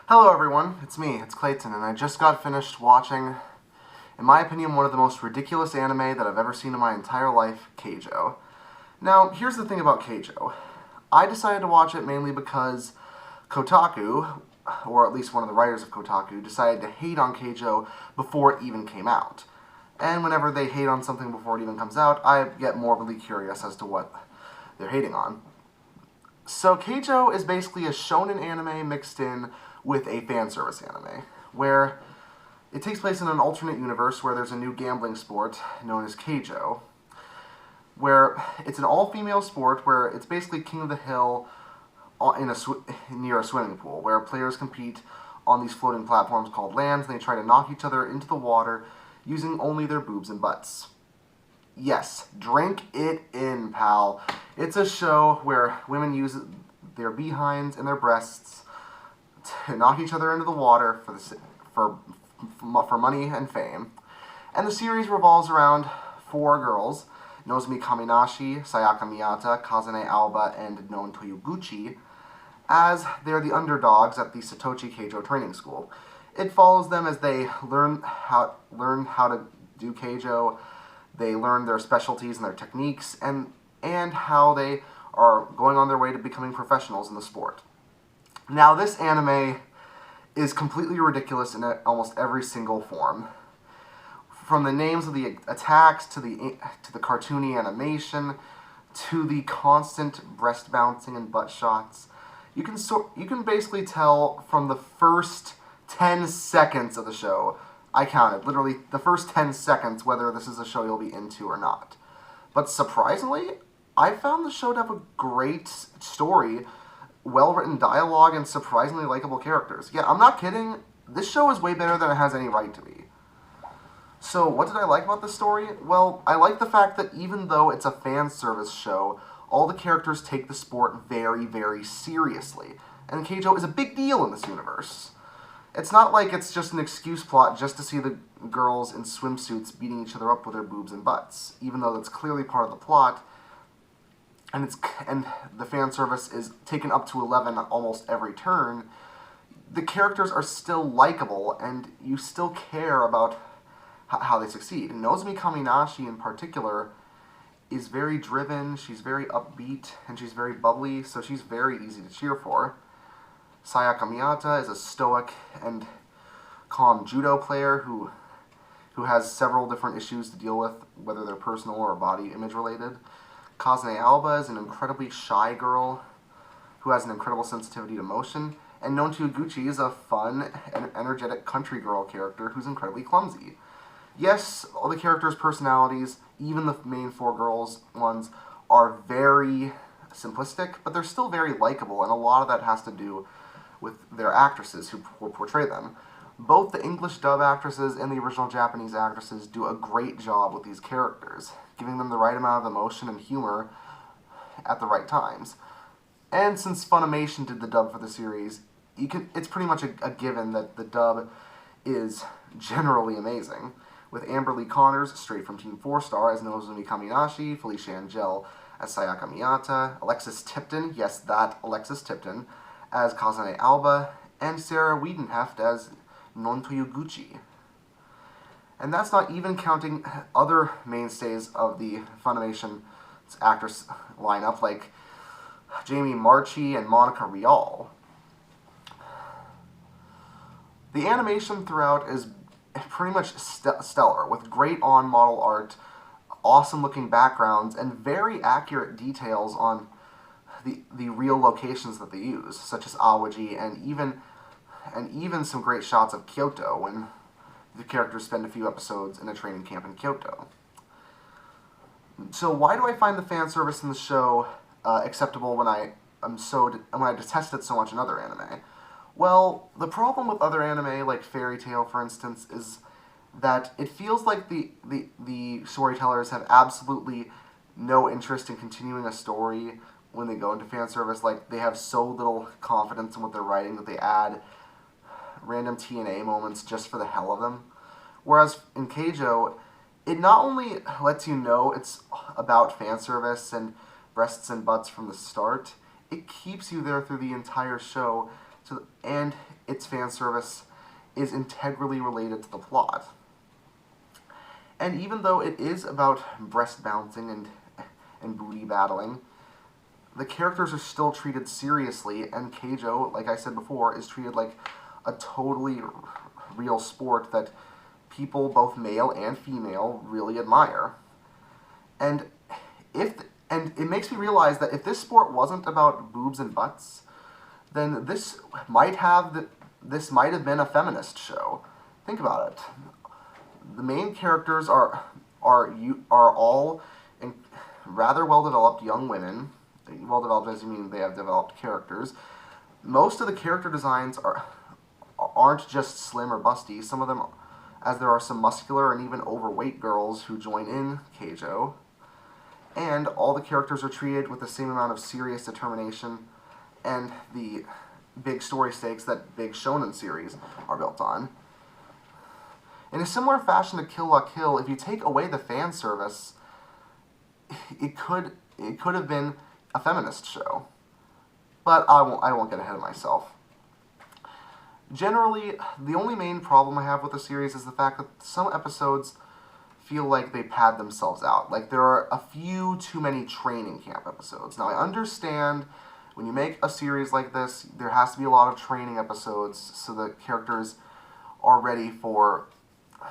Hello everyone, it's me, it's Clayton, and I just got finished watching, in my opinion, one of the most ridiculous anime that I've ever seen in my entire life, Keijo. Now, here's the thing about Keijo. I decided to watch it mainly because Kotaku, or at least one of the writers of Kotaku, decided to hate on Keijo before it even came out. And whenever they hate on something before it even comes out, I get morbidly curious as to what they're hating on. So Keijo is basically a shonen anime mixed in with a fan service anime, where it takes place in an alternate universe where there's a new gambling sport known as Keijo, where it's an all-female sport where it's basically King of the Hill near a swimming pool, where players compete on these floating platforms called lands, and they try to knock each other into the water using only their boobs and butts. Yes, drink it in, pal. It's a show where women use their behinds and their breasts to knock each other into the water for money and fame. And the series revolves around four girls, Nozomi Kaminashi, Sayaka Miyata, Kazane Aoba, and Non Toyoguchi, as they're the underdogs at the Satoshi Keijo training school. It follows them as they learn how to do Keijo. They learn their specialties and their techniques, and how they are going on their way to becoming professionals in the sport. Now, this anime is completely ridiculous in almost every single form. From the names of the attacks, to the cartoony animation, to the constant breast bouncing and butt shots. You can basically tell from the first 10 seconds of the show, I counted, literally the first 10 seconds, whether this is a show you'll be into or not. But surprisingly, I found the show to have a great story, well-written dialogue, and surprisingly likable characters. Yeah, I'm not kidding. This show is way better than it has any right to be. So, what did I like about this story? Well, I like the fact that even though it's a fan service show, all the characters take the sport very, very seriously. And Keijo is a big deal in this universe. It's not like it's just an excuse plot just to see the girls in swimsuits beating each other up with their boobs and butts, even though that's clearly part of the plot, and the fan service is taken up to 11 at almost every turn. The characters are still likable, and you still care about how they succeed. And Nozomi Kaminashi, in particular, is very driven, she's very upbeat, and she's very bubbly, so she's very easy to cheer for. Sayaka Miyata is a stoic and calm judo player who has several different issues to deal with, whether they're personal or body image related. Kazane Aoba is an incredibly shy girl who has an incredible sensitivity to motion. And Non Toyoguchi is a fun and energetic country girl character who's incredibly clumsy. Yes, all the characters' personalities, even the main four girls ones, are very simplistic, but they're still very likable, and a lot of that has to do with their actresses who portray them. Both the English dub actresses and the original Japanese actresses do a great job with these characters, giving them the right amount of emotion and humor at the right times. And since Funimation did the dub for the series, it's pretty much a given that the dub is generally amazing, with Amberly Connors, straight from Team 4 Star, as Nozomi Kaminashi, Felicia Angel as Sayaka Miyata, Alexis Tipton, yes, that Alexis Tipton, as Kazane Aoba, and Sarah Wiedenheft as Non Toyoguchi. And that's not even counting other mainstays of the Funimation actress lineup, like Jamie Marchi and Monica Rial. The animation throughout is pretty much stellar, with great on-model art, awesome-looking backgrounds, and very accurate details on the real locations that they use, such as Awaji, and even some great shots of Kyoto when the characters spend a few episodes in a training camp in Kyoto. So why do I find the fan service in the show acceptable when I detest it so much in other anime? Well, the problem with other anime, like Fairy Tail, for instance, is that it feels like the storytellers have absolutely no interest in continuing a story when they go into fan service. Like, they have so little confidence in what they're writing that they add random TNA moments just for the hell of them. Whereas in Keijo, it not only lets you know it's about fan service and breasts and butts from the start, it keeps you there through the entire show, and its fan service is integrally related to the plot. And even though it is about breast bouncing and booty battling, the characters are still treated seriously, and Keijo, like I said before, is treated like a totally real sport that people, both male and female, really admire. And it makes me realize that if this sport wasn't about boobs and butts, then this might have been a feminist show. Think about it. The main characters are all rather well-developed young women. Well-developed as you mean they have developed characters. Most of the character designs aren't just slim or busty. Some of them, as there are some muscular and even overweight girls who join in Keijo. And all the characters are treated with the same amount of serious determination and the big story stakes that big shonen series are built on. In a similar fashion to Kill la Kill, if you take away the fan service, it could have been a feminist show. But I won't get ahead of myself. Generally, the only main problem I have with the series is the fact that some episodes feel like they pad themselves out. Like there are a few too many training camp episodes. Now I understand when you make a series like this, there has to be a lot of training episodes so the characters are ready for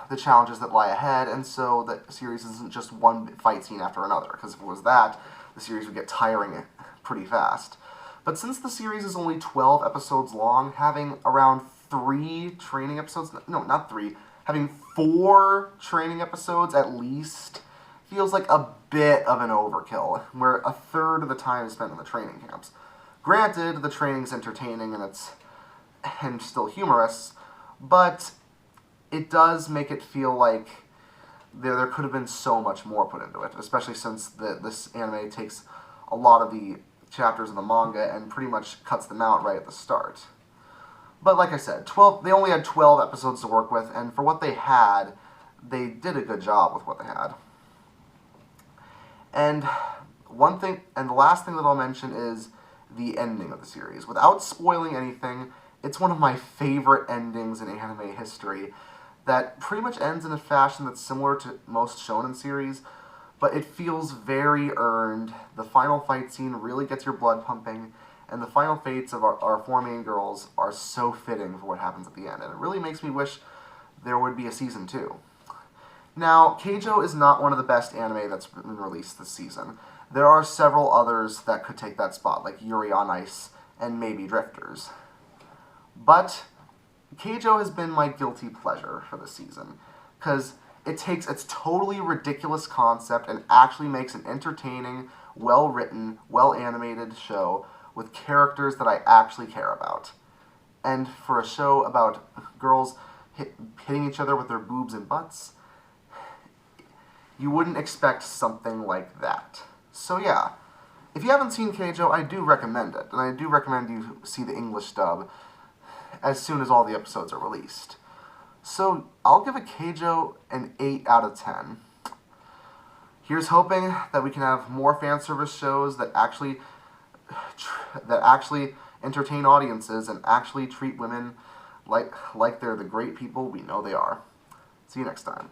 the challenges that lie ahead, and so the series isn't just one fight scene after another, because if it was that, the series would get tiring pretty fast. But since the series is only 12 episodes long, having around 3 training episodes, no, not 3, having 4 training episodes at least feels like a bit of an overkill, where a third of the time is spent in the training camps. Granted, the training's entertaining and still humorous, but it does make it feel like there could have been so much more put into it, especially since this anime takes a lot of the chapters of the manga and pretty much cuts them out right at the start. But like I said, they only had 12 episodes to work with, and for what they had, they did a good job with what they had. And the last thing that I'll mention is the ending of the series. Without spoiling anything, it's one of my favorite endings in anime history that pretty much ends in a fashion that's similar to most shonen series, but it feels very earned. The final fight scene really gets your blood pumping, and the final fates of our 4 main girls are so fitting for what happens at the end, and it really makes me wish there would be a season 2. Now, Keijo is not one of the best anime that's been released this season. There are several others that could take that spot, like Yuri on Ice and maybe Drifters. But Keijo has been my guilty pleasure for this season, because it takes its totally ridiculous concept and actually makes an entertaining, well-written, well-animated show with characters that I actually care about. And for a show about girls hitting each other with their boobs and butts, you wouldn't expect something like that. So yeah, if you haven't seen Keijo, I do recommend it, and I do recommend you see the English dub as soon as all the episodes are released. So I'll give a Keijo an 8 out of 10. Here's hoping that we can have more fan service shows that actually entertain audiences and actually treat women like they're the great people we know they are. See you next time.